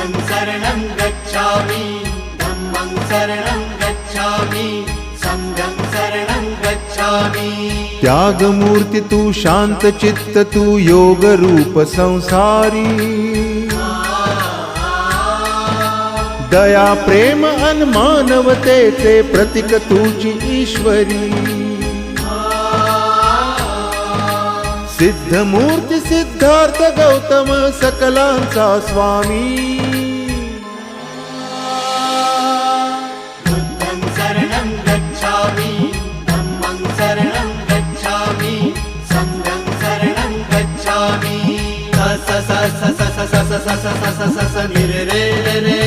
बुद्धं शरणं गच्छामि, धम्मं शरणं गच्छामि, संघं शरणं गच्छामि। त्याग मूर्ति तू शांत चित्त तू योग रूप संसारी, दया प्रेम अन मानवतेचे प्रतीक तुझी ईश्वरी। सिद्ध मूर्ती सिद्धार्थ गौतम सकलांचा स्वामी। बुद्धं शरणं गच्छामि, धम्मं शरणं गच्छामि, संघं शरणं गच्छामि। स स स स स स स स स स स स नि रे रे रे रे